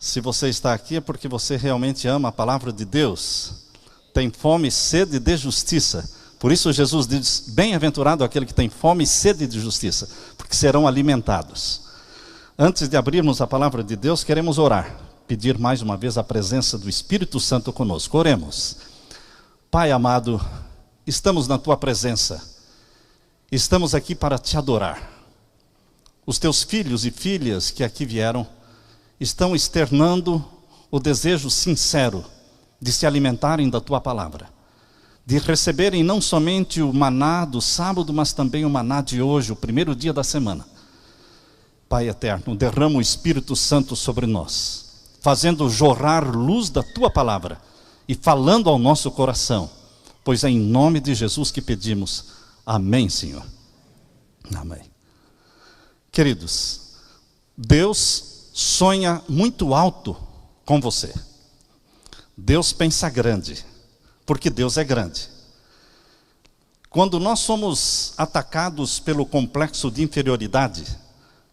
Se você está aqui é porque você realmente ama a palavra de Deus, tem fome e sede de justiça. Por isso Jesus diz, bem-aventurado aquele que tem fome e sede de justiça, porque serão alimentados. Antes de abrirmos a palavra de Deus, queremos orar, pedir mais uma vez a presença do Espírito Santo conosco. Oremos. Pai amado, estamos na tua presença, estamos aqui para te adorar. Os teus filhos e filhas que aqui vieram, estão externando o desejo sincero de se alimentarem da tua palavra, de receberem não somente o maná do sábado, mas também o maná de hoje, o primeiro dia da semana. Pai eterno, derrama o Espírito Santo sobre nós, fazendo jorrar luz da tua palavra e falando ao nosso coração, pois é em nome de Jesus que pedimos. Amém, Senhor. Amém. Queridos, Deus sonha muito alto com você. Deus pensa grande, porque Deus é grande. Quando nós somos atacados pelo complexo de inferioridade,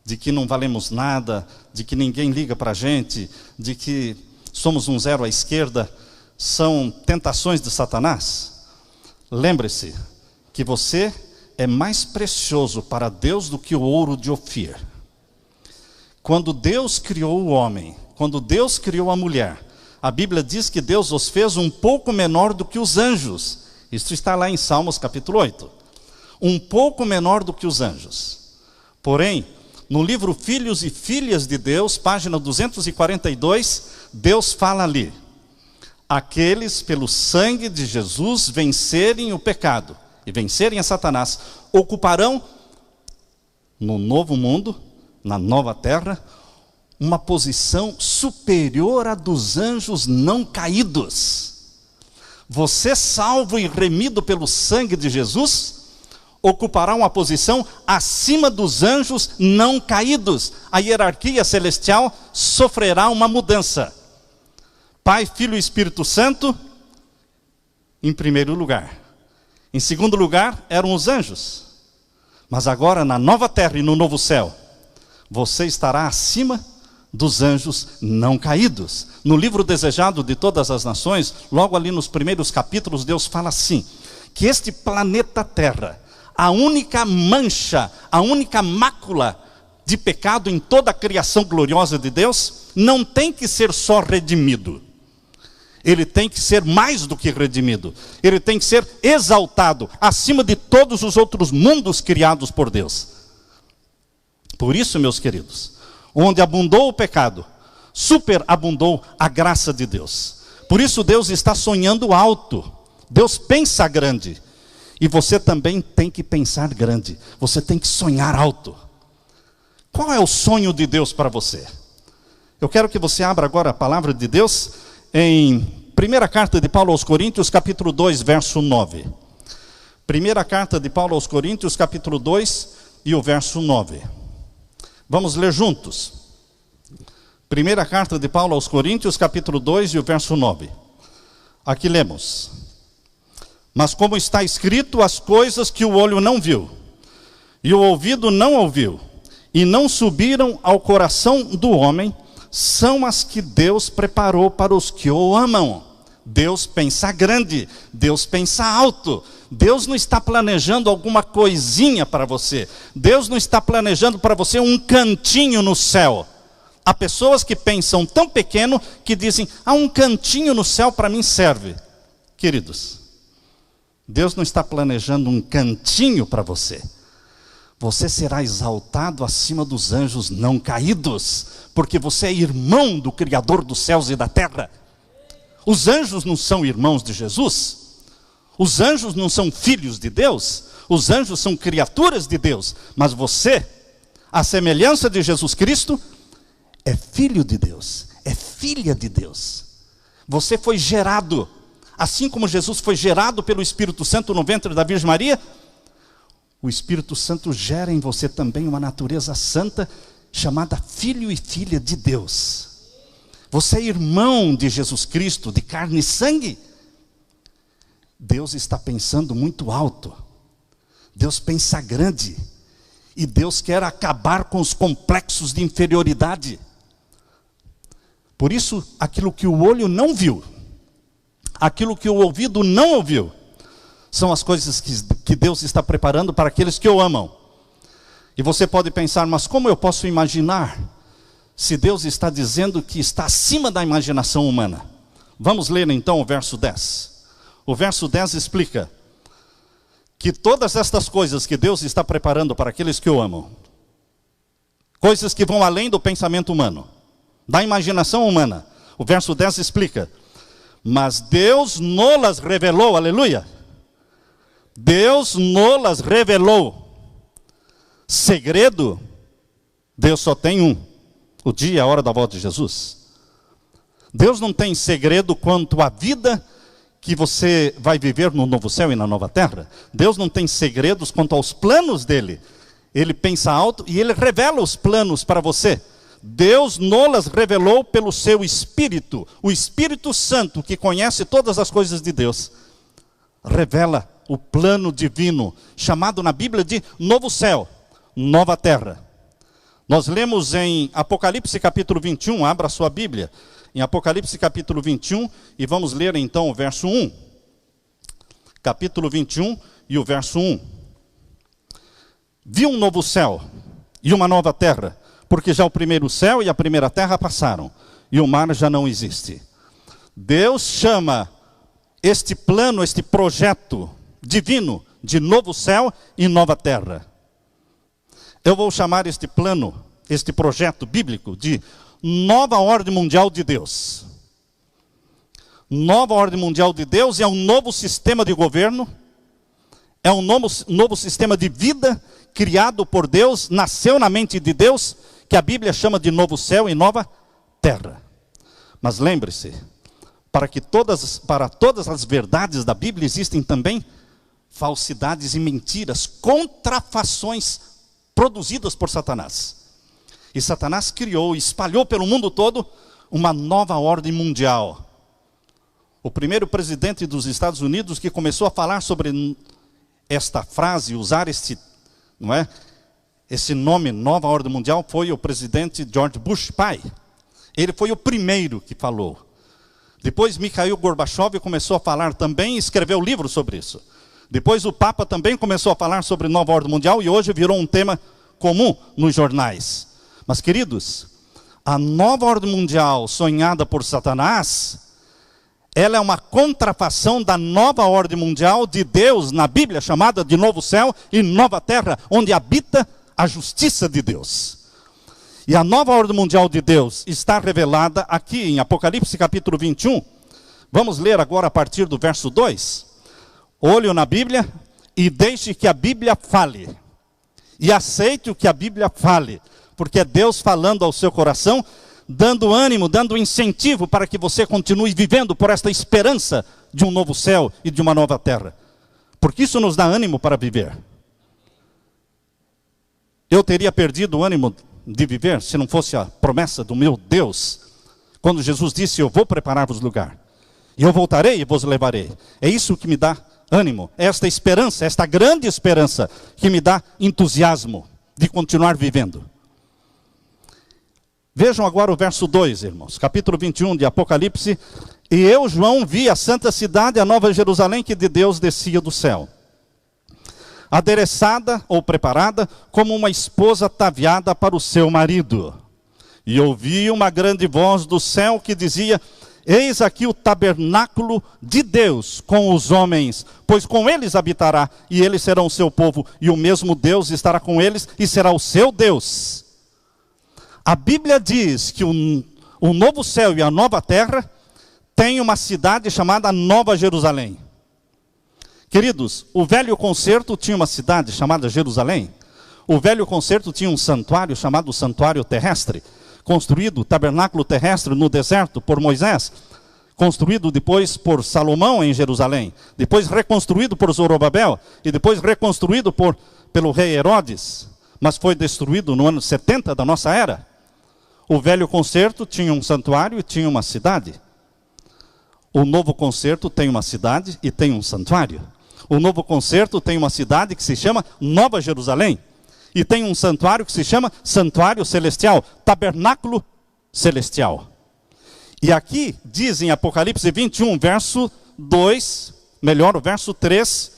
de que não valemos nada, de que ninguém liga para a gente, de que somos um zero à esquerda, são tentações de Satanás, lembre-se que você é mais precioso para Deus do que o ouro de Ofir. Quando Deus criou o homem, quando Deus criou a mulher, a Bíblia diz que Deus os fez um pouco menor do que os anjos. Isso está lá em Salmos capítulo 8. Um pouco menor do que os anjos. Porém, no livro Filhos e Filhas de Deus, página 242, Deus fala ali: aqueles pelo sangue de Jesus vencerem o pecado e vencerem a Satanás, ocuparão no novo mundo, na nova terra, uma posição superior à dos anjos não caídos. Você, salvo e remido pelo sangue de Jesus, ocupará uma posição acima dos anjos não caídos. A hierarquia celestial sofrerá uma mudança. Pai, Filho e Espírito Santo, em primeiro lugar. Em segundo lugar, eram os anjos. Mas agora, na nova terra e no novo céu, você estará acima dos anjos não caídos. No livro Desejado de Todas as Nações, logo ali nos primeiros capítulos, Deus fala assim, que este planeta Terra, a única mancha, a única mácula de pecado em toda a criação gloriosa de Deus, não tem que ser só redimido. Ele tem que ser mais do que redimido. Ele tem que ser exaltado acima de todos os outros mundos criados por Deus. Por isso, meus queridos, onde abundou o pecado, superabundou a graça de Deus. Por isso Deus está sonhando alto. Deus pensa grande. E você também tem que pensar grande. Você tem que sonhar alto. Qual é o sonho de Deus para você? Eu quero que você abra agora a palavra de Deus em primeira carta de Paulo aos Coríntios, capítulo 2, verso 9. Primeira carta de Paulo aos Coríntios, capítulo 2 e o verso 9. Vamos ler juntos. Primeira carta de Paulo aos Coríntios, capítulo 2 e o verso 9. Aqui lemos: mas como está escrito, as coisas que o olho não viu, e o ouvido não ouviu, e não subiram ao coração do homem, são as que Deus preparou para os que o amam. Deus pensa grande, Deus pensa alto. Deus não está planejando alguma coisinha para você. Deus não está planejando para você um cantinho no céu. Há pessoas que pensam tão pequeno que dizem, um cantinho no céu para mim serve. Queridos, Deus não está planejando um cantinho para você. Você será exaltado acima dos anjos não caídos, porque você é irmão do Criador dos céus e da terra. Os anjos não são irmãos de Jesus. Os anjos não são filhos de Deus. Os anjos são criaturas de Deus. Mas você, à semelhança de Jesus Cristo, é filho de Deus, é filha de Deus. Você foi gerado, assim como Jesus foi gerado pelo Espírito Santo no ventre da Virgem Maria, o Espírito Santo gera em você também uma natureza santa chamada filho e filha de Deus. Você é irmão de Jesus Cristo, de carne e sangue. Deus está pensando muito alto. Deus pensa grande. E Deus quer acabar com os complexos de inferioridade. Por isso, aquilo que o olho não viu, aquilo que o ouvido não ouviu, são as coisas que Deus está preparando para aqueles que o amam. E você pode pensar, mas como eu posso imaginar, se Deus está dizendo que está acima da imaginação humana? Vamos ler então o verso 10. O verso 10 explica que todas estas coisas que Deus está preparando para aqueles que o amam, coisas que vão além do pensamento humano, da imaginação humana. O verso 10 explica: mas Deus nolas revelou, aleluia. Deus nolas revelou. Segredo, Deus só tem um: o dia e a hora da volta de Jesus. Deus não tem segredo quanto à vida que você vai viver no novo céu e na nova terra. Deus não tem segredos quanto aos planos dele. Ele pensa alto e ele revela os planos para você. Deus nolas revelou pelo seu Espírito. O Espírito Santo, que conhece todas as coisas de Deus, revela o plano divino, chamado na Bíblia de novo céu, nova terra. Nós lemos em Apocalipse capítulo 21, abra a sua Bíblia, em Apocalipse capítulo 21, e vamos ler então o verso 1. Capítulo 21 e o verso 1. Vi um novo céu e uma nova terra, porque já o primeiro céu e a primeira terra passaram, e o mar já não existe. Deus chama este plano, este projeto divino de novo céu e nova terra. Eu vou chamar este plano, este projeto bíblico, de nova ordem mundial de Deus. Nova ordem mundial de Deus é um novo sistema de governo, é um novo sistema de vida criado por Deus, nasceu na mente de Deus, que a Bíblia chama de novo céu e nova terra. Mas lembre-se, para todas as verdades da Bíblia existem também falsidades e mentiras, contrafações produzidas por Satanás. E Satanás criou, espalhou pelo mundo todo uma nova ordem mundial. O primeiro presidente dos Estados Unidos que começou a falar sobre esta frase, usar esse nome, nova ordem mundial, foi o presidente George Bush pai. Ele foi o primeiro que falou. Depois Mikhail Gorbachev começou a falar também e escreveu livros sobre isso. Depois o Papa também começou a falar sobre nova ordem mundial e hoje virou um tema comum nos jornais. Mas queridos, a nova ordem mundial sonhada por Satanás, ela é uma contrafação da nova ordem mundial de Deus na Bíblia, chamada de novo céu e nova terra, onde habita a justiça de Deus. E a nova ordem mundial de Deus está revelada aqui em Apocalipse capítulo 21. Vamos ler agora a partir do verso 2. Olhe na Bíblia e deixe que a Bíblia fale. E aceite o que a Bíblia fale. Porque é Deus falando ao seu coração, dando ânimo, dando incentivo para que você continue vivendo por esta esperança de um novo céu e de uma nova terra. Porque isso nos dá ânimo para viver. Eu teria perdido o ânimo de viver se não fosse a promessa do meu Deus, quando Jesus disse: eu vou preparar-vos lugar, e eu voltarei e vos levarei. É isso que me dá ânimo, é esta esperança, esta grande esperança, que me dá entusiasmo de continuar vivendo. Vejam agora o verso 2, irmãos, capítulo 21 de Apocalipse. E eu, João, vi a santa cidade, a nova Jerusalém, que de Deus descia do céu, adereçada ou preparada como uma esposa ataviada para o seu marido. E ouvi uma grande voz do céu que dizia: eis aqui o tabernáculo de Deus com os homens, pois com eles habitará, e eles serão o seu povo, e o mesmo Deus estará com eles, e será o seu Deus. A Bíblia diz que o novo céu e a nova terra tem uma cidade chamada Nova Jerusalém. Queridos, o velho concerto tinha uma cidade chamada Jerusalém. O velho concerto tinha um santuário chamado Santuário Terrestre, construído, tabernáculo terrestre no deserto por Moisés, construído depois por Salomão em Jerusalém, depois reconstruído por Zorobabel, e depois reconstruído pelo rei Herodes. mas foi destruído no ano 70 da nossa era. O velho concerto tinha um santuário e tinha uma cidade. O novo concerto tem uma cidade e tem um santuário. O novo concerto tem uma cidade que se chama Nova Jerusalém. E tem um santuário que se chama Santuário Celestial, Tabernáculo Celestial. E aqui diz em Apocalipse 21, verso 2, melhor, o verso 3.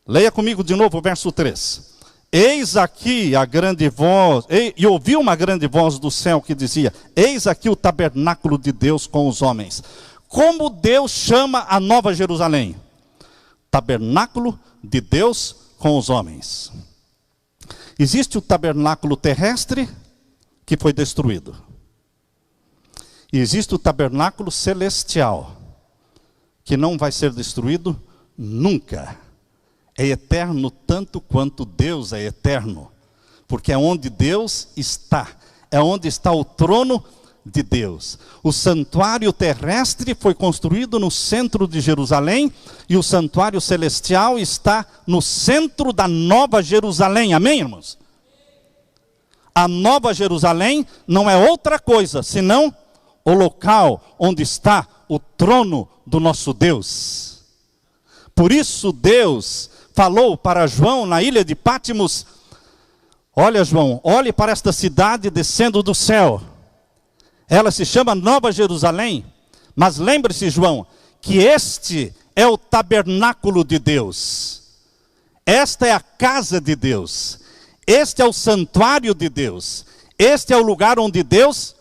Leia comigo de novo o verso 3. Eis aqui a grande voz, e ouvi uma grande voz do céu que dizia: eis aqui o tabernáculo de Deus com os homens. Como Deus chama a Nova Jerusalém? Tabernáculo de Deus com os homens. Existe o tabernáculo terrestre, que foi destruído. E existe o tabernáculo celestial, que não vai ser destruído nunca. É eterno tanto quanto Deus é eterno. Porque é onde Deus está. É onde está o trono de Deus. O santuário terrestre foi construído no centro de Jerusalém. E o santuário celestial está no centro da Nova Jerusalém. Amém, irmãos? A Nova Jerusalém não é outra coisa senão o local onde está o trono do nosso Deus. Por isso Deus falou para João na ilha de Pátimos: olha, João, olhe para esta cidade descendo do céu. Ela se chama Nova Jerusalém. Mas lembre-se, João, que este é o tabernáculo de Deus. Esta é a casa de Deus. Este é o santuário de Deus. Este é o lugar onde Deus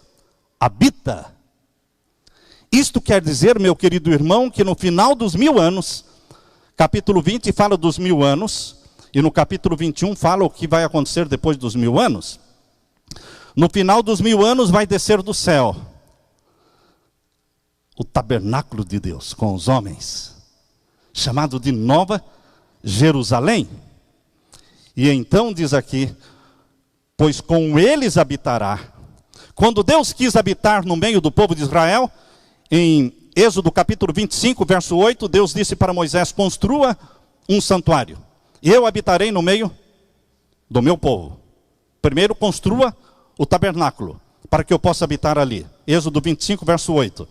habita. Isto quer dizer, meu querido irmão, que no final dos 1000 anos, capítulo 20 fala dos 1000 anos, e no capítulo 21 fala o que vai acontecer depois dos 1000 anos. No final dos 1000 anos vai descer do céu o tabernáculo de Deus com os homens, chamado de Nova Jerusalém. E então diz aqui: pois com eles habitará. Quando Deus quis habitar no meio do povo de Israel, em Êxodo capítulo 25, verso 8, Deus disse para Moisés: construa um santuário, e eu habitarei no meio do meu povo. Primeiro construa o tabernáculo, para que eu possa habitar ali. Êxodo 25, verso 8.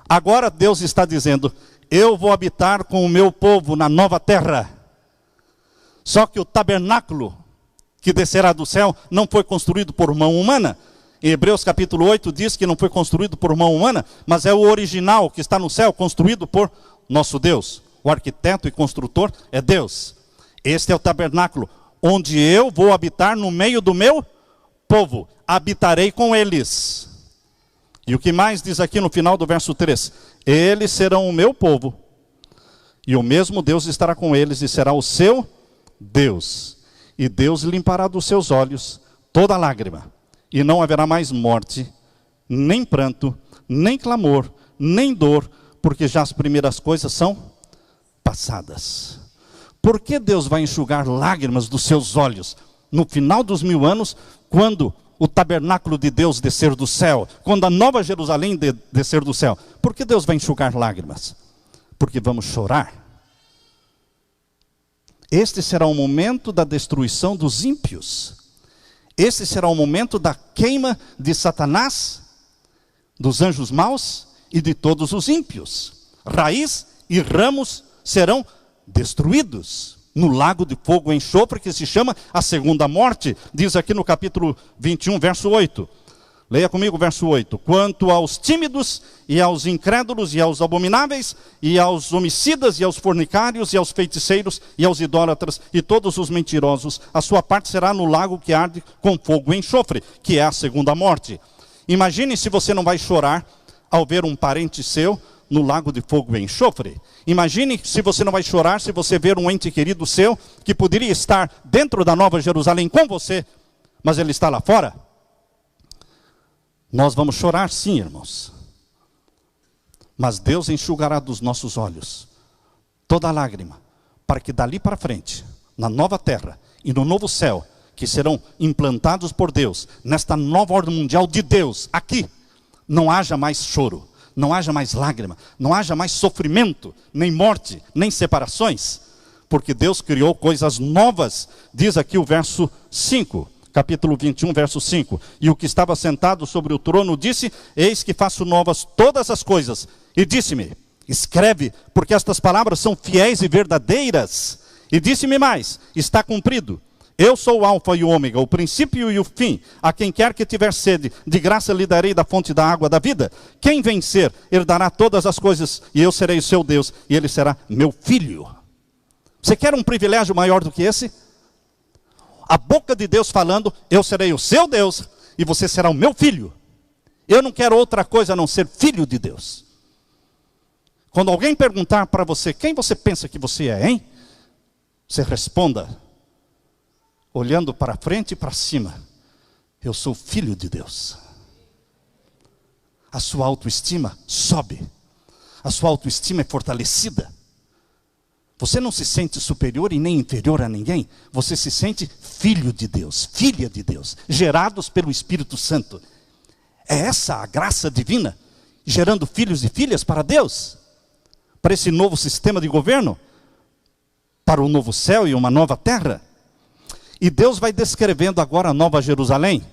Agora Deus está dizendo: eu vou habitar com o meu povo na nova terra. Só que o tabernáculo que descerá do céu não foi construído por mão humana. Em Hebreus capítulo 8 diz que não foi construído por mão humana, mas é o original que está no céu, construído por nosso Deus. O arquiteto e construtor é Deus. Este é o tabernáculo, onde eu vou habitar no meio do meu povo. Habitarei com eles. E o que mais diz aqui no final do verso 3? Eles serão o meu povo, e o mesmo Deus estará com eles, e será o seu Deus. E Deus limpará dos seus olhos toda lágrima. E não haverá mais morte, nem pranto, nem clamor, nem dor, porque já as primeiras coisas são passadas. Por que Deus vai enxugar lágrimas dos seus olhos no final dos 1000 anos, quando o tabernáculo de Deus descer do céu, quando a Nova Jerusalém descer do céu? Por que Deus vai enxugar lágrimas? Porque vamos chorar. Este será o momento da destruição dos ímpios. Este será o momento da queima de Satanás, dos anjos maus e de todos os ímpios. Raiz e ramos serão destruídos no lago de fogo e enxofre, que se chama a segunda morte. Diz aqui no capítulo 21, verso 8. Leia comigo o verso 8. Quanto aos tímidos e aos incrédulos e aos abomináveis e aos homicidas e aos fornicários e aos feiticeiros e aos idólatras e todos os mentirosos, a sua parte será no lago que arde com fogo e enxofre, que é a segunda morte. Imagine se você não vai chorar ao ver um parente seu no lago de fogo e enxofre. Imagine se você não vai chorar se você ver um ente querido seu que poderia estar dentro da Nova Jerusalém com você, mas ele está lá fora. Nós vamos chorar sim, irmãos. Mas Deus enxugará dos nossos olhos toda lágrima, para que dali para frente, na nova terra e no novo céu, que serão implantados por Deus, nesta nova ordem mundial de Deus, aqui, não haja mais choro, não haja mais lágrima, não haja mais sofrimento, nem morte, nem separações, porque Deus criou coisas novas. Diz aqui o verso 5, capítulo 21, verso 5. E o que estava sentado sobre o trono disse: eis que faço novas todas as coisas. E disse-me: escreve, porque estas palavras são fiéis e verdadeiras. E disse-me mais: está cumprido. Eu sou o alfa e o ômega, o princípio e o fim. A quem quer que tiver sede, de graça lhe darei da fonte da água da vida. Quem vencer, herdará todas as coisas, e eu serei o seu Deus, e ele será meu filho. Você quer um privilégio maior do que esse? A boca de Deus falando: eu serei o seu Deus, e você será o meu filho. Eu não quero outra coisa a não ser filho de Deus. Quando alguém perguntar para você: quem você pensa que você é, hein? Você responda, olhando para frente e para cima: eu sou filho de Deus. A sua autoestima sobe. A sua autoestima é fortalecida. Você não se sente superior e nem inferior a ninguém. Você se sente filho de Deus, filha de Deus, gerados pelo Espírito Santo. É essa a graça divina, gerando filhos e filhas para Deus, para esse novo sistema de governo, para um novo céu e uma nova terra. E Deus vai descrevendo agora a Nova Jerusalém.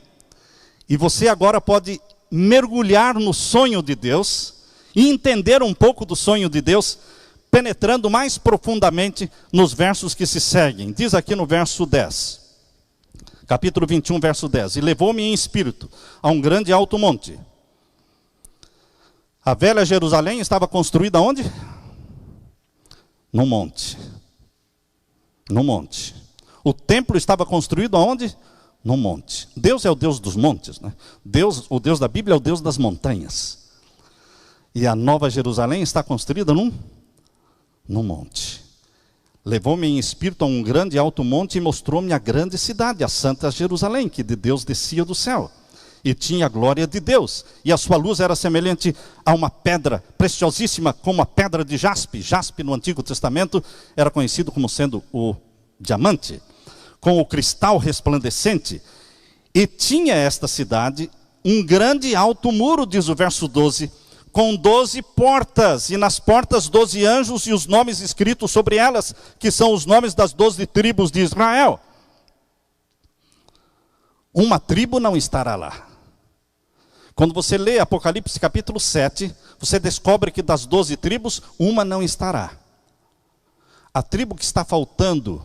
E você agora pode mergulhar no sonho de Deus e entender um pouco do sonho de Deus, penetrando mais profundamente nos versos que se seguem. Diz aqui no verso 10, capítulo 21, verso 10. E levou-me em espírito a um grande e alto monte. A velha Jerusalém estava construída onde? No monte. No monte. O templo estava construído aonde? No monte. Deus é o Deus dos montes, né? O Deus da Bíblia é o Deus das montanhas. E a Nova Jerusalém está construída num monte. Levou-me em espírito a um grande e alto monte e mostrou-me a grande cidade, a Santa Jerusalém, que de Deus descia do céu. E tinha a glória de Deus. E a sua luz era semelhante a uma pedra preciosíssima, como a pedra de jaspe. Jaspe no Antigo Testamento era conhecido como sendo o diamante, com o cristal resplandecente. E tinha esta cidade um grande e alto muro, diz o verso 12, com 12 portas, e nas portas 12 anjos, e os nomes escritos sobre elas, que são os nomes das 12 tribos de Israel. Uma tribo não estará lá. Quando você lê Apocalipse capítulo 7, você descobre que das 12 tribos, uma não estará. A tribo que está faltando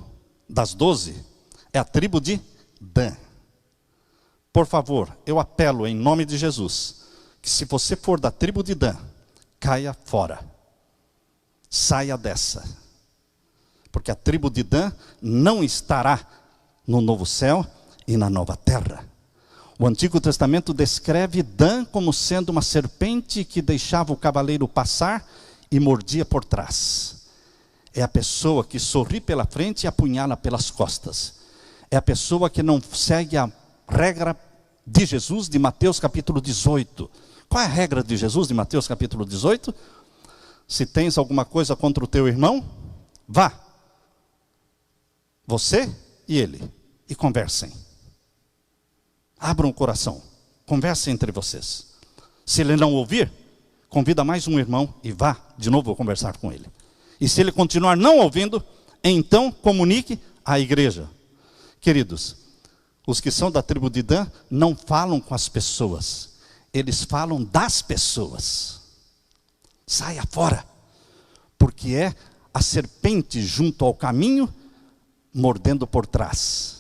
das 12 é a tribo de Dan. Por favor, eu apelo em nome de Jesus, que se você for da tribo de Dan, caia fora. Saia dessa. Porque a tribo de Dan não estará no novo céu e na nova terra. O Antigo Testamento descreve Dan como sendo uma serpente que deixava o cavaleiro passar e mordia por trás. É a pessoa que sorri pela frente e apunhala pelas costas. É a pessoa que não segue a regra de Jesus de Mateus capítulo 18. Qual é a regra de Jesus de Mateus capítulo 18? Se tens alguma coisa contra o teu irmão, vá. Você e ele. E conversem. Abram o coração. Conversem entre vocês. Se ele não ouvir, convida mais um irmão e vá de novo conversar com ele. E se ele continuar não ouvindo, então comunique à igreja. Queridos, os que são da tribo de Dan não falam com as pessoas. Eles falam das pessoas. Saia fora. Porque é a serpente junto ao caminho, mordendo por trás.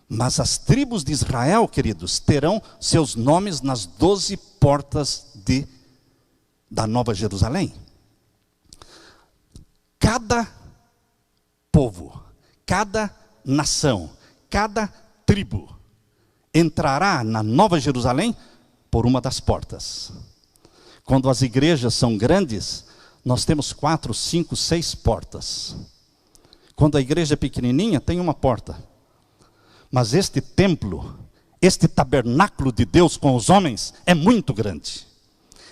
Mas as tribos de Israel, queridos, terão seus nomes nas 12 portas da Nova Jerusalém. Cada povo, cada nação, cada tribo entrará na Nova Jerusalém por uma das portas. Quando as igrejas são grandes, nós temos 4, 5, 6 portas. Quando a igreja é pequenininha, tem uma porta. Mas este templo, este tabernáculo de Deus com os homens é muito grande.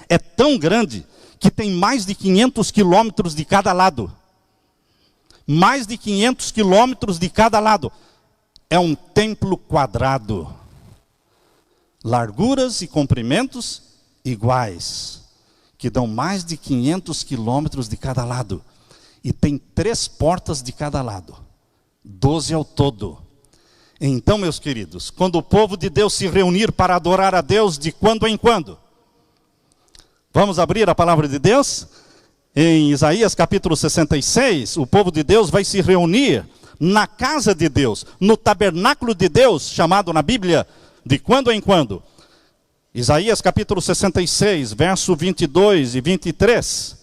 É tão grande que tem mais de 500 quilômetros de cada lado. Mais de 500 quilômetros de cada lado. É um templo quadrado. Larguras e comprimentos iguais. Que dão mais de 500 quilômetros de cada lado. E tem 3 portas de cada lado. 12 ao todo. Então, meus queridos, quando o povo de Deus se reunir para adorar a Deus de quando em quando, vamos abrir a palavra de Deus? Em Isaías capítulo 66, o povo de Deus vai se reunir na casa de Deus, no tabernáculo de Deus, chamado na Bíblia de quando em quando. Isaías capítulo 66, verso 22 e 23.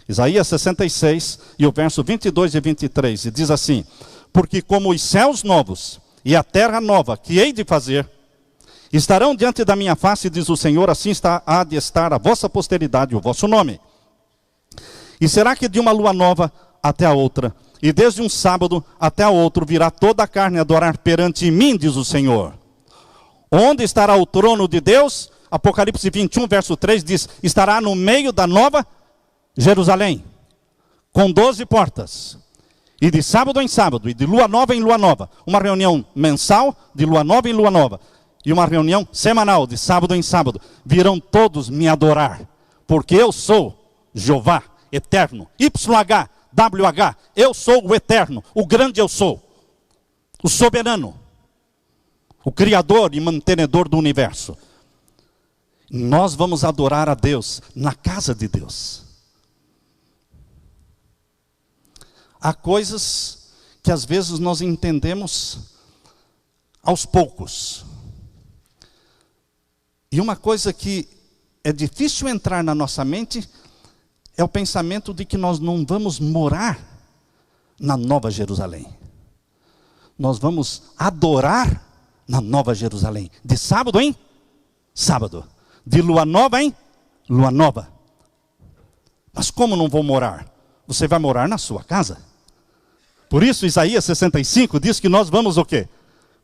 Isaías 66 e o verso 22 e 23, e diz assim: porque como os céus novos e a terra nova que hei de fazer, estarão diante da minha face, diz o Senhor, assim há de estar a vossa posteridade, o vosso nome. E será que de uma lua nova até a outra, e desde um sábado até a outro, virá toda a carne adorar perante mim, diz o Senhor. Onde estará o trono de Deus? Apocalipse 21, verso 3 diz: estará no meio da nova Jerusalém, com 12 portas. E de sábado em sábado, e de lua nova em lua nova, uma reunião mensal, de lua nova em lua nova, e uma reunião semanal, de sábado em sábado, virão todos me adorar, porque eu sou Jeová, eterno, YHWH, eu sou o eterno, o grande eu sou, o soberano, o criador e mantenedor do universo. Nós vamos adorar a Deus na casa de Deus. Há coisas que às vezes nós entendemos aos poucos. E uma coisa que é difícil entrar na nossa mente é o pensamento de que nós não vamos morar na Nova Jerusalém. Nós vamos adorar na Nova Jerusalém. De sábado em sábado. De lua nova em lua nova. Mas como não vou morar? Você vai morar na sua casa. Por isso, Isaías 65 diz que nós vamos o quê?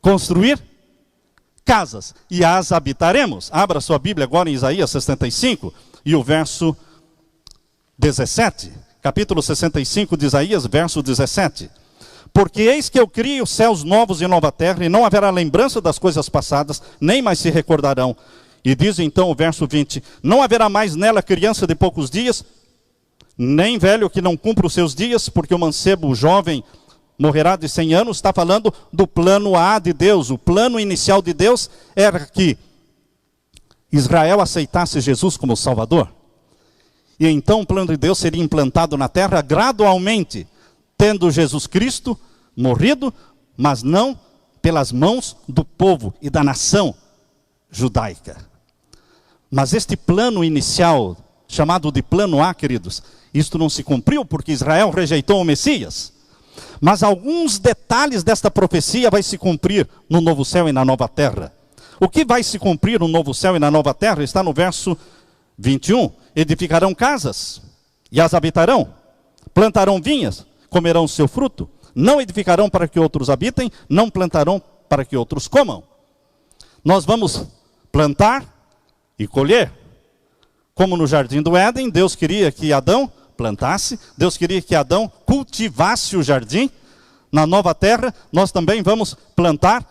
Construir casas e as habitaremos. Abra sua Bíblia agora em Isaías 65 e o verso 17. Capítulo 65 de Isaías, verso 17. Porque eis que eu crio céus novos e nova terra, e não haverá lembrança das coisas passadas, nem mais se recordarão. E diz então o verso 20: não haverá mais nela criança de poucos dias, nem velho que não cumpra os seus dias, porque o mancebo, o jovem, morrerá de 100 anos. Está falando do plano A de Deus. O plano inicial de Deus era que Israel aceitasse Jesus como Salvador. E então o plano de Deus seria implantado na terra gradualmente, tendo Jesus Cristo morrido, mas não pelas mãos do povo e da nação judaica. Mas este plano inicial, chamado de plano A, queridos, isto não se cumpriu porque Israel rejeitou o Messias. Mas alguns detalhes desta profecia vai se cumprir no novo céu e na nova terra. O que vai se cumprir no novo céu e na nova terra está no verso 21. Edificarão casas e as habitarão. Plantarão vinhas, comerão seu fruto. Não edificarão para que outros habitem, não plantarão para que outros comam. Nós vamos plantar e colher. Como no jardim do Éden, Deus queria que Adão plantasse, Deus queria que Adão cultivasse o jardim. Na nova terra, nós também vamos plantar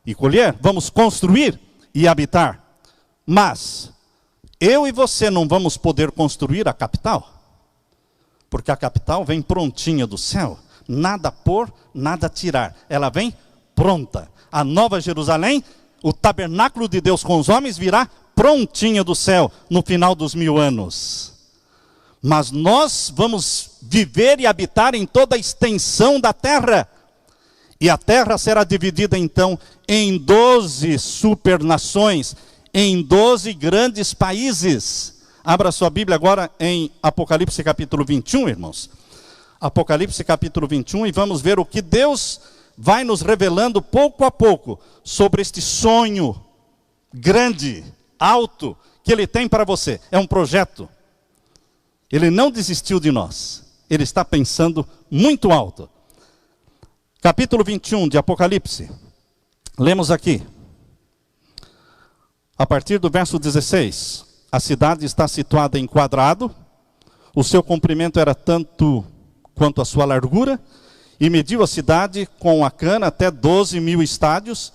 e colher, vamos construir e habitar. Mas eu e você não vamos poder construir a capital, porque a capital vem prontinha do céu, nada pôr, nada tirar, ela vem pronta. A Nova Jerusalém, o tabernáculo de Deus com os homens, virá prontinha do céu no final dos 1000 anos. Mas nós vamos viver e habitar em toda a extensão da terra. E a terra será dividida então em 12 supernações, em 12 grandes países. Abra sua Bíblia agora em Apocalipse capítulo 21, irmãos. Apocalipse capítulo 21, e vamos ver o que Deus vai nos revelando pouco a pouco sobre este sonho grande, alto, que Ele tem para você. É um projeto. Ele não desistiu de nós. Ele está pensando muito alto. Capítulo 21 de Apocalipse. Lemos aqui. A partir do verso 16. A cidade está situada em quadrado. O seu comprimento era tanto quanto a sua largura. E mediu a cidade com a cana até 12.000 estádios.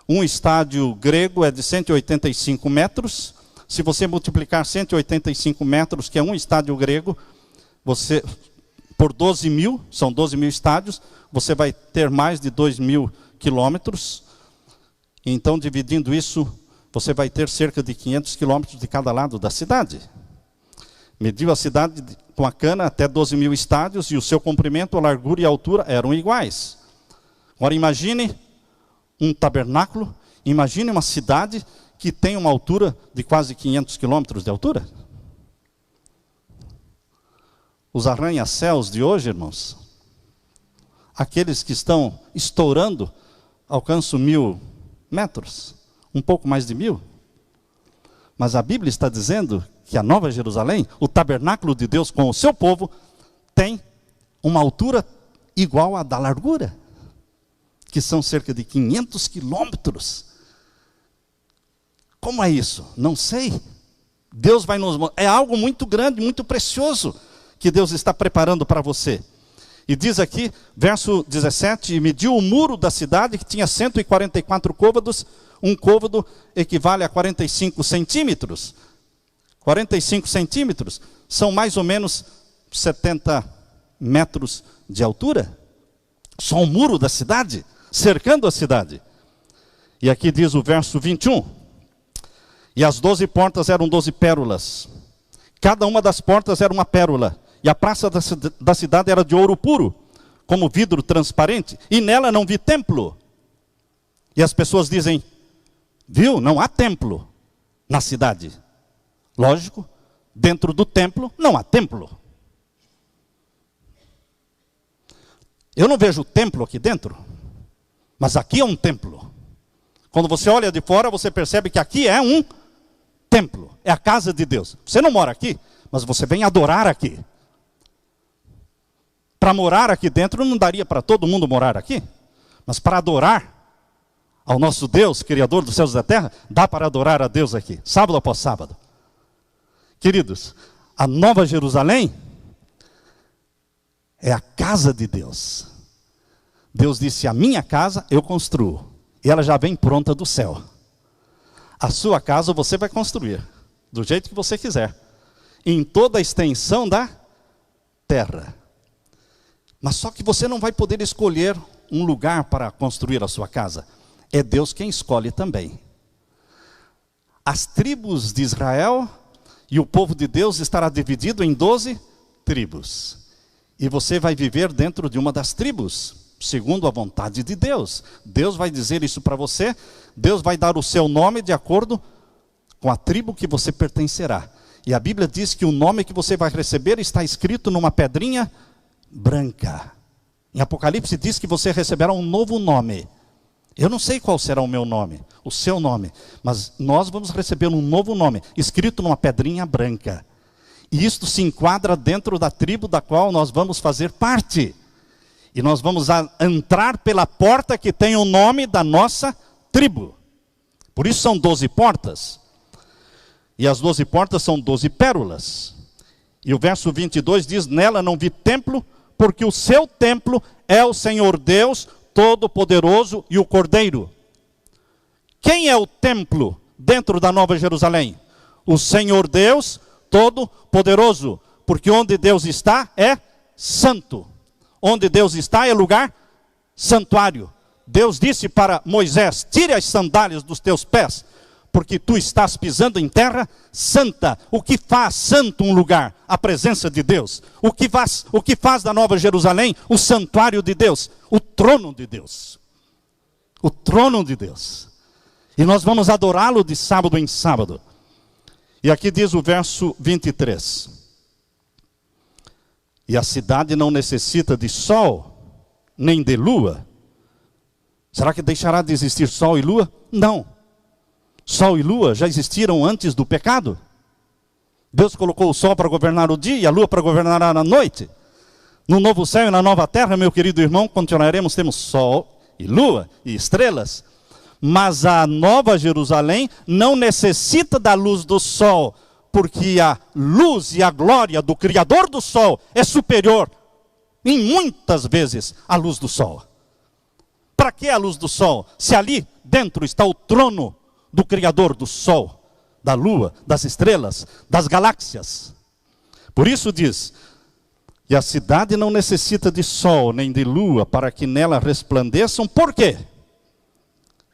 Um estádio grego é de 185 metros. Se você multiplicar 185 metros, que é um estádio grego, por 12.000, são 12.000 estádios, você vai ter mais de 2.000 quilômetros. Então, dividindo isso, você vai ter cerca de 500 quilômetros de cada lado da cidade. Mediu a cidade com a cana até 12 mil estádios, e o seu comprimento, a largura e a altura eram iguais. Agora imagine um tabernáculo, imagine uma cidade que tem uma altura de quase 500 quilômetros de altura. Os arranha-céus de hoje, irmãos, aqueles que estão estourando, alcançam 1000 metros, um pouco mais de 1000. Mas a Bíblia está dizendo que a Nova Jerusalém, o tabernáculo de Deus com o seu povo, tem uma altura igual à da largura, que são cerca de 500 quilômetros. Como é isso? Não sei. Deus vai nos mostrar. É algo muito grande, muito precioso, que Deus está preparando para você. E diz aqui, verso 17, mediu o muro da cidade, que tinha 144 côvados, um côvado equivale a 45 centímetros. 45 centímetros são mais ou menos 70 metros de altura. Só o muro da cidade, cercando a cidade. E aqui diz o verso 21. E as 12 portas eram 12 pérolas. Cada uma das portas era uma pérola. E a praça da cidade era de ouro puro, como vidro transparente. E nela não vi templo. E as pessoas dizem, viu, não há templo na cidade. Lógico, dentro do templo não há templo. Eu não vejo templo aqui dentro, mas aqui é um templo. Quando você olha de fora, você percebe que aqui é um templo, é a casa de Deus. Você não mora aqui, mas você vem adorar aqui. Para morar aqui dentro, não daria para todo mundo morar aqui, mas para adorar ao nosso Deus, Criador dos céus e da terra, dá para adorar a Deus aqui, sábado após sábado. Queridos, a Nova Jerusalém é a casa de Deus. Deus disse, a minha casa eu construo, e ela já vem pronta do céu. A sua casa você vai construir, do jeito que você quiser, em toda a extensão da terra. Mas só que você não vai poder escolher um lugar para construir a sua casa. É Deus quem escolhe também. As tribos de Israel e o povo de Deus estará dividido em 12 tribos. E você vai viver dentro de uma das tribos, segundo a vontade de Deus. Deus vai dizer isso para você. Deus vai dar o seu nome de acordo com a tribo que você pertencerá. E a Bíblia diz que o nome que você vai receber está escrito numa pedrinha branca. Em Apocalipse diz que você receberá um novo nome. Eu não sei qual será o meu nome, o seu nome, mas nós vamos receber um novo nome, escrito numa pedrinha branca. E isto se enquadra dentro da tribo da qual nós vamos fazer parte. E nós vamos entrar pela porta que tem o nome da nossa tribo. Por isso são 12 portas. E as 12 portas são 12 pérolas. E o verso 22 diz, nela não vi templo, porque o seu templo é o Senhor Deus Todo-Poderoso e o Cordeiro. Quem é o templo dentro da Nova Jerusalém? O Senhor Deus Todo-Poderoso. Porque onde Deus está é santo. Onde Deus está é lugar santuário. Deus disse para Moisés, tire as sandálias dos teus pés, porque tu estás pisando em terra santa. O que faz santo um lugar? A presença de Deus. O que faz da Nova Jerusalém o santuário de Deus? O trono de Deus. O trono de Deus. E nós vamos adorá-lo de sábado em sábado. E aqui diz o verso 23. E a cidade não necessita de sol, nem de lua. Será que deixará de existir sol e lua? Não. Sol e lua já existiram antes do pecado. Deus colocou o sol para governar o dia e a lua para governar a noite. No novo céu e na nova terra, meu querido irmão, continuaremos, temos sol e lua e estrelas. Mas a Nova Jerusalém não necessita da luz do sol, porque a luz e a glória do Criador do sol é superior, em muitas vezes, à luz do sol. Para que a luz do sol? Se ali dentro está o trono do Criador do sol, da lua, das estrelas, das galáxias. Por isso diz, e a cidade não necessita de sol nem de lua para que nela resplandeçam. Por quê?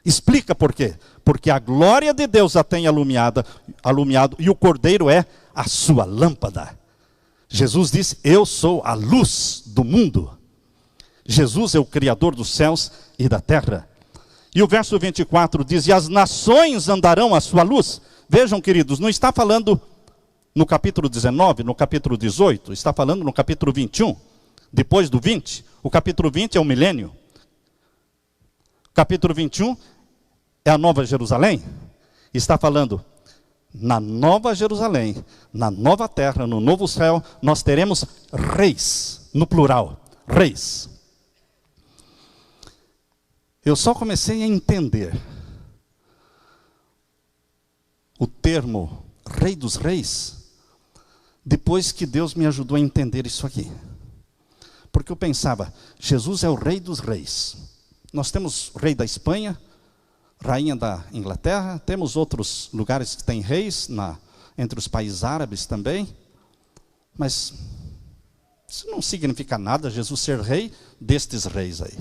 Explica por quê. Porque a glória de Deus a tem alumiado, e o Cordeiro é a sua lâmpada. Jesus disse: eu sou a luz do mundo. Jesus é o Criador dos céus e da terra. E o verso 24 diz: e as nações andarão à sua luz. Vejam, queridos, não está falando no capítulo 19, no capítulo 18, está falando no capítulo 21, depois do 20. O capítulo 20 é o milênio. O capítulo 21 é a Nova Jerusalém. Está falando, na Nova Jerusalém, na nova terra, no novo céu, nós teremos reis, no plural, reis. Eu só comecei a entender o termo Rei dos Reis depois que Deus me ajudou a entender isso aqui. Porque eu pensava, Jesus é o Rei dos Reis. Nós temos rei da Espanha, rainha da Inglaterra, temos outros lugares que têm reis, entre os países árabes também. Mas isso não significa nada, Jesus ser rei destes reis aí.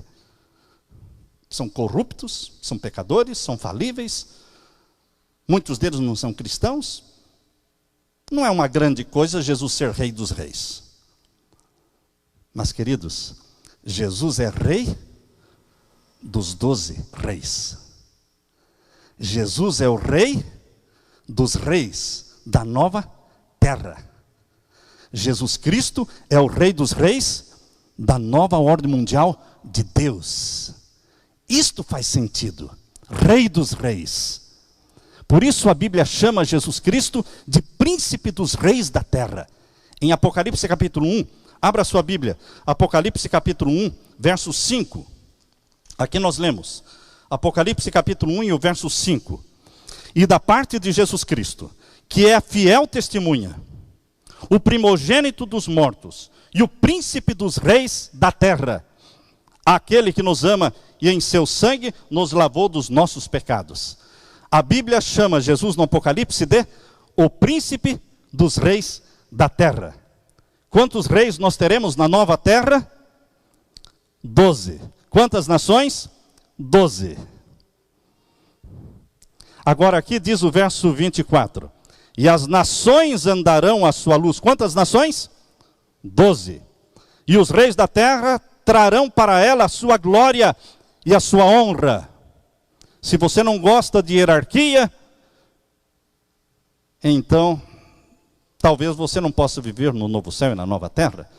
São corruptos, são pecadores, são falíveis. Muitos deles não são cristãos. Não é uma grande coisa Jesus ser rei dos reis. Mas, queridos, Jesus é rei dos 12 reis. Jesus é o rei dos reis da nova terra. Jesus Cristo é o rei dos reis da nova ordem mundial de Deus. Isto faz sentido. Rei dos reis. Por isso a Bíblia chama Jesus Cristo de príncipe dos reis da terra. Em Apocalipse capítulo 1, abra sua Bíblia. Apocalipse capítulo 1, verso 5. Aqui nós lemos. Apocalipse capítulo 1 e o verso 5. E da parte de Jesus Cristo, que é a fiel testemunha, o primogênito dos mortos e o príncipe dos reis da terra, aquele que nos ama e em seu sangue nos lavou dos nossos pecados. A Bíblia chama Jesus no Apocalipse de o príncipe dos reis da terra. Quantos reis nós teremos na nova terra? 12. Quantas nações? 12. Agora aqui diz o verso 24. E as nações andarão à sua luz. Quantas nações? 12. E os reis da terra trarão para ela a sua glória e a sua honra. Se você não gosta de hierarquia, então talvez você não possa viver no novo céu e na nova terra,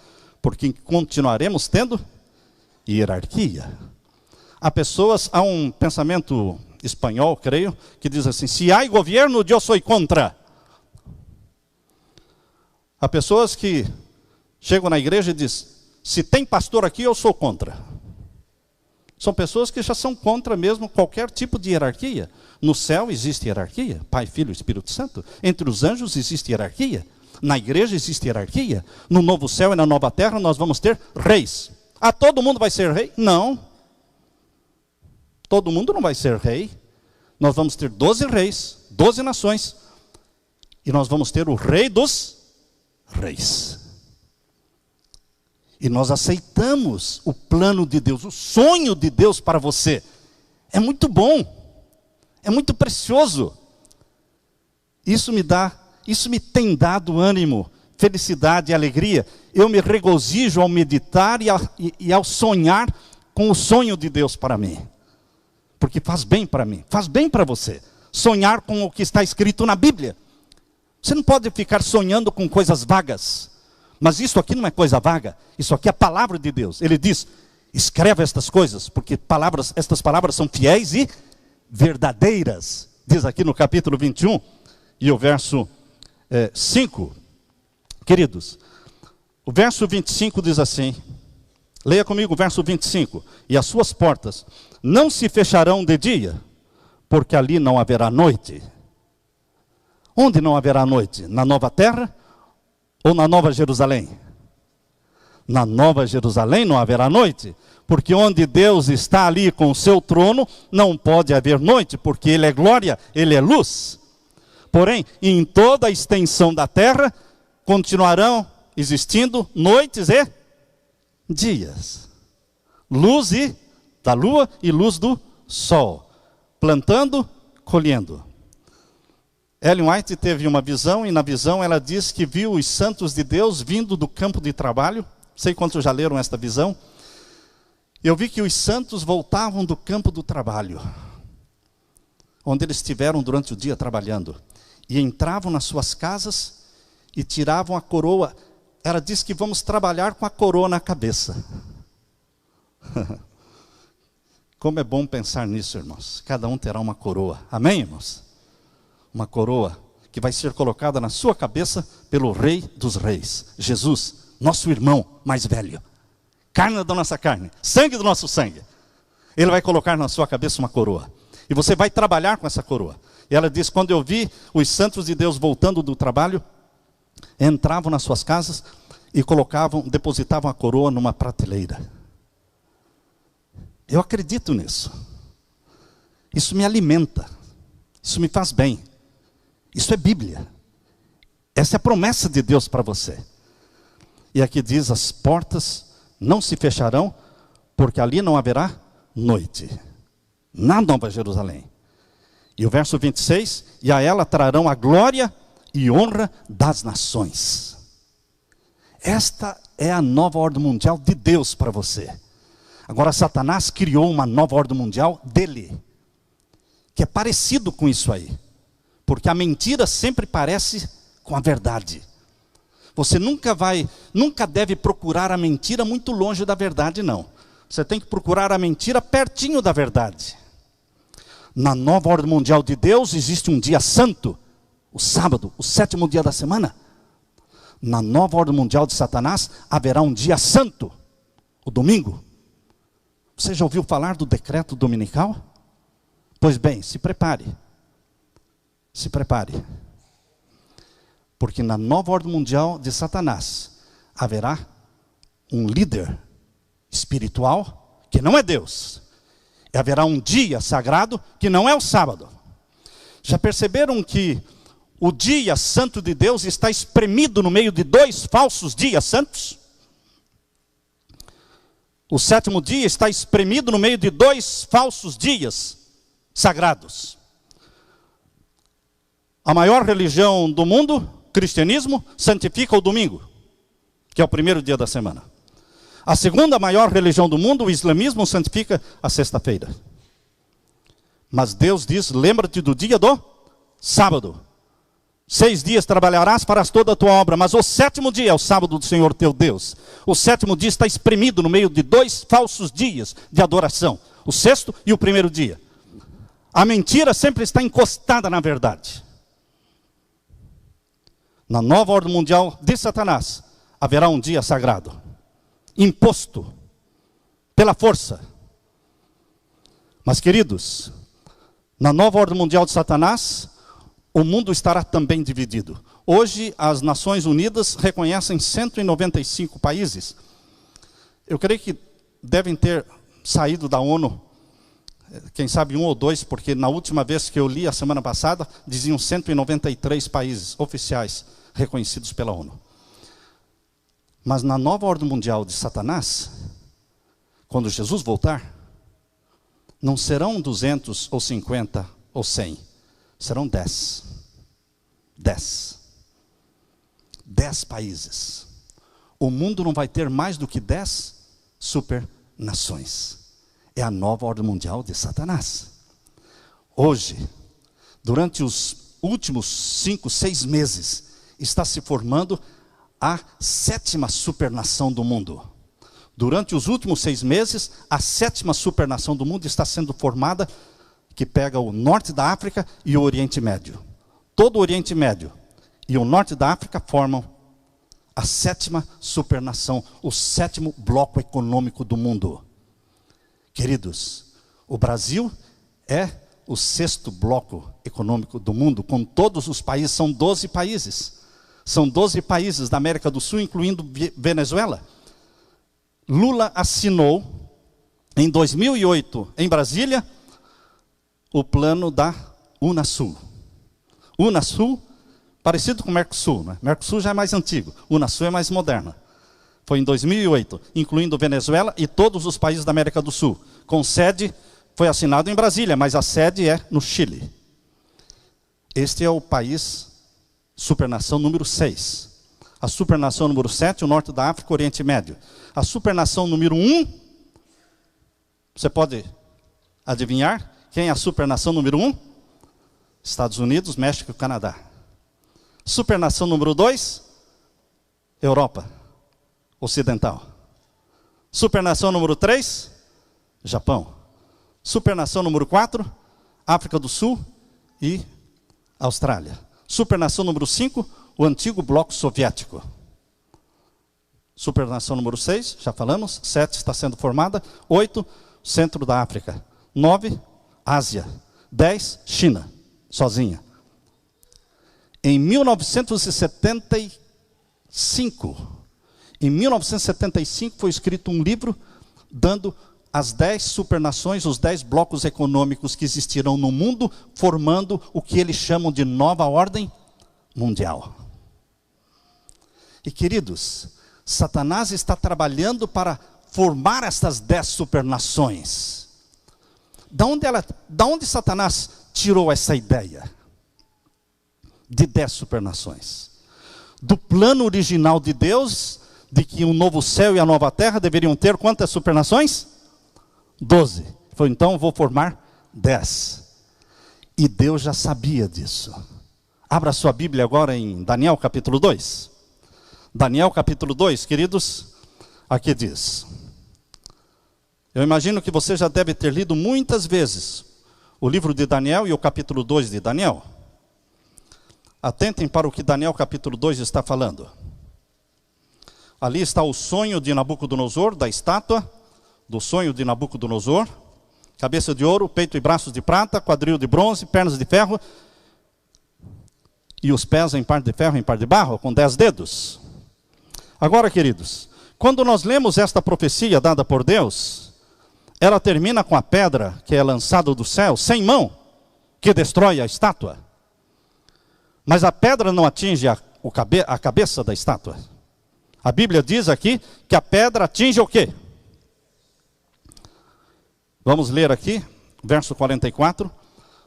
porque continuaremos tendo hierarquia. Há um pensamento espanhol, creio, que diz assim: se há governo, eu sou contra. Há pessoas que chegam na igreja e dizem: se tem pastor aqui, eu sou contra. São pessoas que já são contra mesmo qualquer tipo de hierarquia. No céu existe hierarquia, Pai, Filho e Espírito Santo. Entre os anjos existe hierarquia. Na igreja existe hierarquia. No novo céu e na nova terra nós vamos ter reis. Ah, todo mundo vai ser rei? Não. Todo mundo não vai ser rei. Nós vamos ter 12 reis, 12 nações. E nós vamos ter o rei dos reis. E nós aceitamos o plano de Deus, o sonho de Deus para você. É muito bom, é muito precioso. Isso me tem dado ânimo, felicidade e alegria. Eu me regozijo ao meditar e ao sonhar com o sonho de Deus para mim. Porque faz bem para mim, faz bem para você. Sonhar com o que está escrito na Bíblia. Você não pode ficar sonhando com coisas vagas. Mas isso aqui não é coisa vaga, isso aqui é a palavra de Deus. Ele diz: escreve estas coisas, porque estas palavras são fiéis e verdadeiras. Diz aqui no capítulo 21 e o verso 5. Queridos, o verso 25 diz assim, leia comigo o verso 25. E as suas portas não se fecharão de dia, porque ali não haverá noite. Onde não haverá noite? Na nova terra? Ou na Nova Jerusalém? Na Nova Jerusalém não haverá noite, porque onde Deus está ali com o seu trono, não pode haver noite, porque Ele é glória, Ele é luz. Porém, em toda a extensão da terra, continuarão existindo noites e dias. Luz da lua e luz do sol. plantando, colhendo. Ellen White teve uma visão, e na visão ela diz que viu os santos de Deus vindo do campo de trabalho. Não sei quantos já leram esta visão. Eu vi que os santos voltavam do campo do trabalho, onde eles estiveram durante o dia trabalhando, e entravam nas suas casas e tiravam a coroa. Ela diz que vamos trabalhar com a coroa na cabeça. Como é bom pensar nisso, irmãos. Cada um terá uma coroa. Amém, irmãos? Uma coroa que vai ser colocada na sua cabeça pelo Rei dos Reis, Jesus, nosso irmão mais velho. Carne da nossa carne, sangue do nosso sangue. Ele vai colocar na sua cabeça uma coroa. E você vai trabalhar com essa coroa. E ela diz, quando eu vi os santos de Deus voltando do trabalho, entravam nas suas casas e depositavam a coroa numa prateleira. Eu acredito nisso. Isso me alimenta. Isso me faz bem. Isso é Bíblia. Essa é a promessa de Deus para você. E aqui diz, as portas não se fecharão, porque ali não haverá noite. Na Nova Jerusalém. E o verso 26, e a ela trarão a glória e honra das nações. Esta é a nova ordem mundial de Deus para você. Agora Satanás criou uma nova ordem mundial dele, que é parecido com isso aí. Porque a mentira sempre parece com a verdade. Você nunca deve procurar a mentira muito longe da verdade, não. Você tem que procurar a mentira pertinho da verdade. Na nova ordem mundial de Deus existe um dia santo, o sábado, o 7º dia da semana. Na nova ordem mundial de Satanás haverá um dia santo, o domingo. Você já ouviu falar do decreto dominical? Pois bem, se prepare. Se prepare. Porque na nova ordem mundial de Satanás haverá um líder espiritual que não é Deus. E haverá um dia sagrado que não é o sábado. Já perceberam que o dia santo de Deus está espremido no meio de 2 falsos dias santos? O 7º dia está espremido no meio de 2 falsos dias sagrados. A maior religião do mundo, cristianismo, santifica o domingo, que é o 1º dia da semana. A segunda maior religião do mundo, o islamismo, santifica a sexta-feira. Mas Deus diz, lembra-te do dia do sábado. 6 dias trabalharás, farás toda a tua obra, mas o 7º dia é o sábado do Senhor teu Deus. O 7º dia está espremido no meio de 2 falsos dias de adoração. O 6º e o 1º dia. A mentira sempre está encostada na verdade. Na nova ordem mundial de Satanás, haverá um dia sagrado, imposto pela força. Mas queridos, na nova ordem mundial de Satanás, o mundo estará também dividido. Hoje, as Nações Unidas reconhecem 195 países. Eu creio que devem ter saído da ONU, quem sabe 1 ou 2, porque na última vez que eu li, a semana passada, diziam 193 países oficiais reconhecidos pela ONU. Mas na nova ordem mundial de Satanás, quando Jesus voltar, não serão 200 ou 50 ou 100, serão 10. 10 países. O mundo não vai ter mais do que 10 supernações. É a nova ordem mundial de Satanás. Hoje, durante os últimos 5, 6 meses, está se formando a 7ª supernação do mundo. Durante os últimos 6 meses, a 7ª supernação do mundo está sendo formada, que pega o norte da África e o Oriente Médio. Todo o Oriente Médio e o norte da África formam a 7ª supernação, o 7º bloco econômico do mundo. Queridos, o Brasil é o 6º bloco econômico do mundo, com todos os países, são 12 países. São 12 países da América do Sul, incluindo Venezuela. Lula assinou, em 2008, em Brasília, o plano da Unasul. Unasul, parecido com o Mercosul, né? Mercosul já é mais antigo, Unasul é mais moderna. Foi em 2008, incluindo Venezuela e todos os países da América do Sul, com sede foi assinado em Brasília, mas a sede é no Chile. Este é o país supernação número 6. A supernação número 7, o norte da África, Oriente Médio. A supernação número 1, você pode adivinhar quem é a supernação número 1? Estados Unidos, México e Canadá. Supernação número 2, Europa Ocidental. Supernação número 3, Japão. Supernação número 4, África do Sul e Austrália. Supernação número 5, o antigo bloco soviético. Supernação número 6, já falamos. 7 está sendo formada. 8, centro da África. 9, Ásia. 10, China, sozinha. Em 1975 foi escrito um livro dando as 10 supernações, os 10 blocos econômicos que existirão no mundo, formando o que eles chamam de nova ordem mundial. E queridos, Satanás está trabalhando para formar essas 10 supernações. Da onde Satanás tirou essa ideia de 10 supernações? Do plano original de Deus, de que um novo céu e a nova terra deveriam ter quantas supernações? 12. Foi, então vou formar 10. E Deus já sabia disso. Abra sua Bíblia agora em Daniel capítulo 2. Daniel capítulo 2, queridos, aqui diz. Eu imagino que você já deve ter lido muitas vezes o livro de Daniel e o capítulo 2 de Daniel. Atentem para o que Daniel capítulo 2 está falando. Ali está o sonho de Nabucodonosor, da estátua, do sonho de Nabucodonosor. Cabeça de ouro, peito e braços de prata, quadril de bronze, pernas de ferro, e os pés em par de ferro, em par de barro, com 10 dedos. Agora, queridos, quando nós lemos esta profecia dada por Deus, ela termina com a pedra que é lançada do céu, sem mão, que destrói a estátua. Mas a pedra não atinge a cabeça da estátua. A Bíblia diz aqui que a pedra atinge o quê? Vamos ler aqui, verso 44.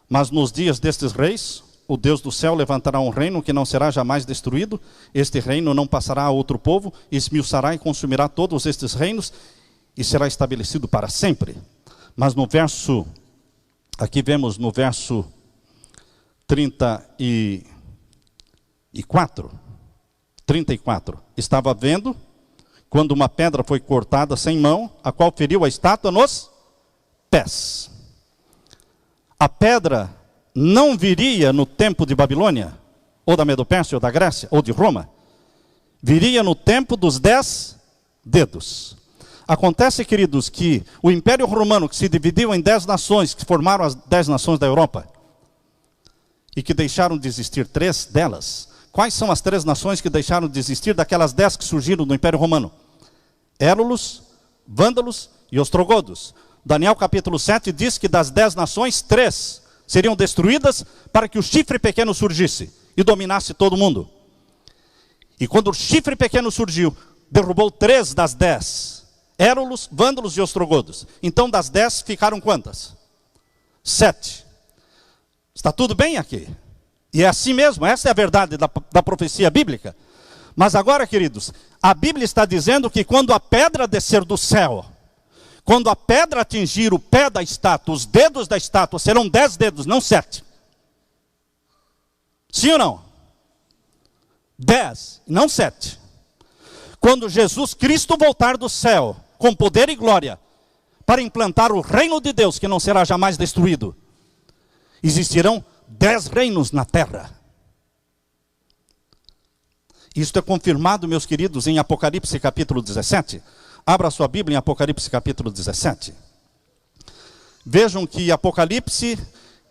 Mas nos dias destes reis, o Deus do céu levantará um reino que não será jamais destruído. Este reino não passará a outro povo, esmiuçará e consumirá todos estes reinos, e será estabelecido para sempre. Mas no verso, aqui vemos no verso 34, estava vendo, quando uma pedra foi cortada sem mão, a qual feriu a estátua nos pés. A pedra não viria no tempo de Babilônia, ou da Medopérsia, ou da Grécia, ou de Roma. Viria no tempo dos 10 dedos. Acontece, queridos, que o Império Romano, que se dividiu em 10 nações, que formaram as 10 nações da Europa, e que deixaram de existir 3 delas. Quais são as 3 nações que deixaram de existir daquelas 10 que surgiram do Império Romano? Érulos, Vândalos e Ostrogodos. Daniel capítulo 7 diz que das 10 nações, 3 seriam destruídas para que o chifre pequeno surgisse e dominasse todo mundo. E quando o chifre pequeno surgiu, derrubou 3 das 10. Érulos, Vândalos e Ostrogodos. Então das 10 ficaram quantas? 7. Está tudo bem aqui? E é assim mesmo, essa é a verdade da profecia bíblica. Mas agora, queridos, a Bíblia está dizendo que quando a pedra descer do céu, quando a pedra atingir o pé da estátua, os dedos da estátua serão 10 dedos, não 7. Sim ou não? 10, não 7. Quando Jesus Cristo voltar do céu, com poder e glória, para implantar o reino de Deus, que não será jamais destruído, existirão 10 reinos na terra. Isto é confirmado, meus queridos, em Apocalipse capítulo 17. Abra sua Bíblia em Apocalipse capítulo 17. Vejam que Apocalipse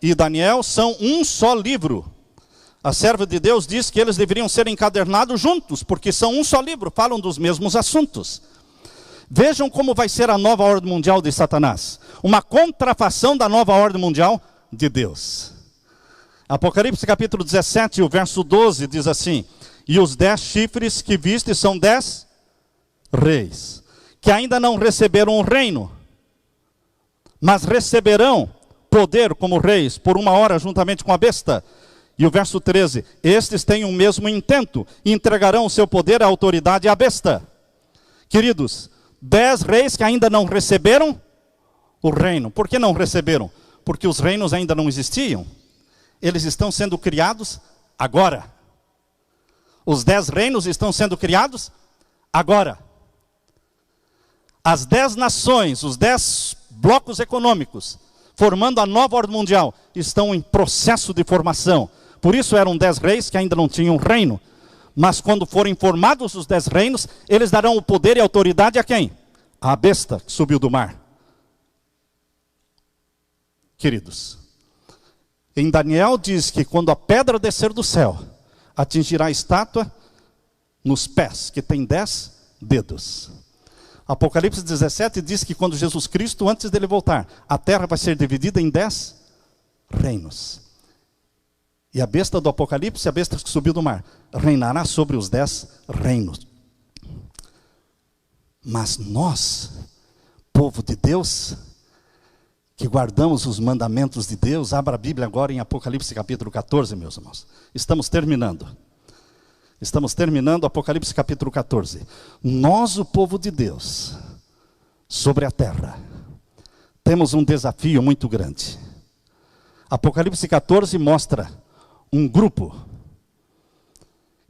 e Daniel são um só livro. A serva de Deus diz que eles deveriam ser encadernados juntos, porque são um só livro, falam dos mesmos assuntos. Vejam como vai ser a nova ordem mundial de Satanás. Uma contrafação da nova ordem mundial de Deus. Apocalipse capítulo 17, o verso 12 diz assim: e os 10 chifres que viste são 10 reis, que ainda não receberam o reino, mas receberão poder como reis por 1 hora juntamente com a besta. E o verso 13, estes têm o mesmo intento, e entregarão o seu poder, a autoridade à besta. Queridos, 10 reis que ainda não receberam o reino. Por que não receberam? Porque os reinos ainda não existiam. Eles estão sendo criados agora. Os 10 reinos estão sendo criados agora. As 10 nações, os 10 blocos econômicos, formando a nova ordem mundial, estão em processo de formação. Por isso eram 10 reis que ainda não tinham reino. Mas quando forem formados os 10 reinos, eles darão o poder e a autoridade a quem? À besta que subiu do mar. Queridos, em Daniel diz que quando a pedra descer do céu, atingirá a estátua nos pés, que tem 10 dedos. Apocalipse 17 diz que quando Jesus Cristo, antes dele voltar, a terra vai ser dividida em 10 reinos. E a besta do Apocalipse, a besta que subiu do mar, reinará sobre os 10 reinos. Mas nós, povo de Deus, que guardamos os mandamentos de Deus, abra a Bíblia agora em Apocalipse capítulo 14, meus irmãos. Estamos terminando Apocalipse capítulo 14. Nós, o povo de Deus, sobre a terra, temos um desafio muito grande. Apocalipse 14 mostra um grupo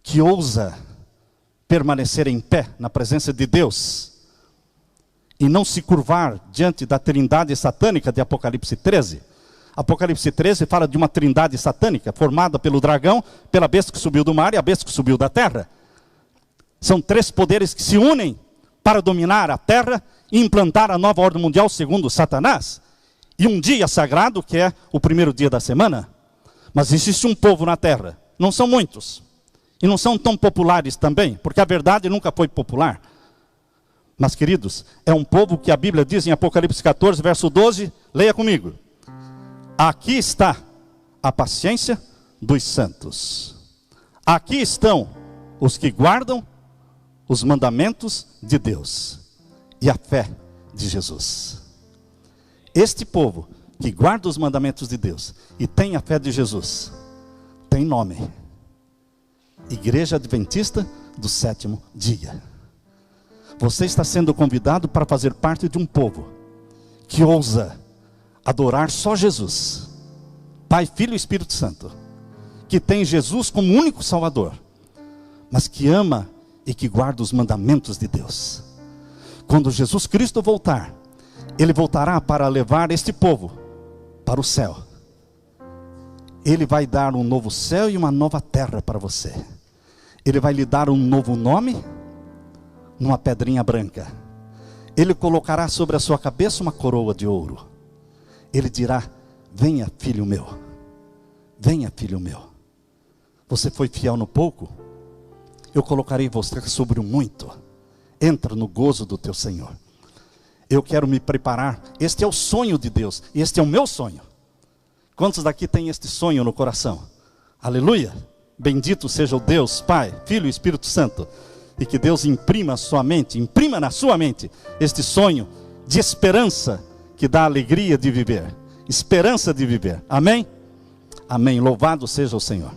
que ousa permanecer em pé na presença de Deus e não se curvar diante da trindade satânica de Apocalipse 13. Apocalipse 13 fala de uma trindade satânica formada pelo dragão, pela besta que subiu do mar e a besta que subiu da terra. São 3 poderes que se unem para dominar a terra e implantar a nova ordem mundial segundo Satanás. E um dia sagrado que é o primeiro dia da semana. Mas existe um povo na terra, não são muitos, e não são tão populares também, porque a verdade nunca foi popular. Mas queridos, é um povo que a Bíblia diz em Apocalipse 14, verso 12, leia comigo. Aqui está a paciência dos santos. Aqui estão os que guardam os mandamentos de Deus e a fé de Jesus. Este povo que guarda os mandamentos de Deus e tem a fé de Jesus, tem nome: Igreja Adventista do Sétimo Dia. Você está sendo convidado para fazer parte de um povo que ousa adorar só Jesus, Pai, Filho e Espírito Santo, que tem Jesus como único Salvador, mas que ama e que guarda os mandamentos de Deus. Quando Jesus Cristo voltar, Ele voltará para levar este povo para o céu. Ele vai dar um novo céu e uma nova terra para você. Ele vai lhe dar um novo nome numa pedrinha branca. Ele colocará sobre a sua cabeça uma coroa de ouro. Ele dirá: venha, filho meu. Venha, filho meu. Você foi fiel no pouco, eu colocarei você sobre o muito. Entra no gozo do teu Senhor. Eu quero me preparar. Este é o sonho de Deus. E este é o meu sonho. Quantos daqui têm este sonho no coração? Aleluia! Bendito seja o Deus, Pai, Filho e Espírito Santo. E que Deus imprima na sua mente este sonho de esperança que dá alegria de viver. Esperança de viver. Amém? Amém. Louvado seja o Senhor.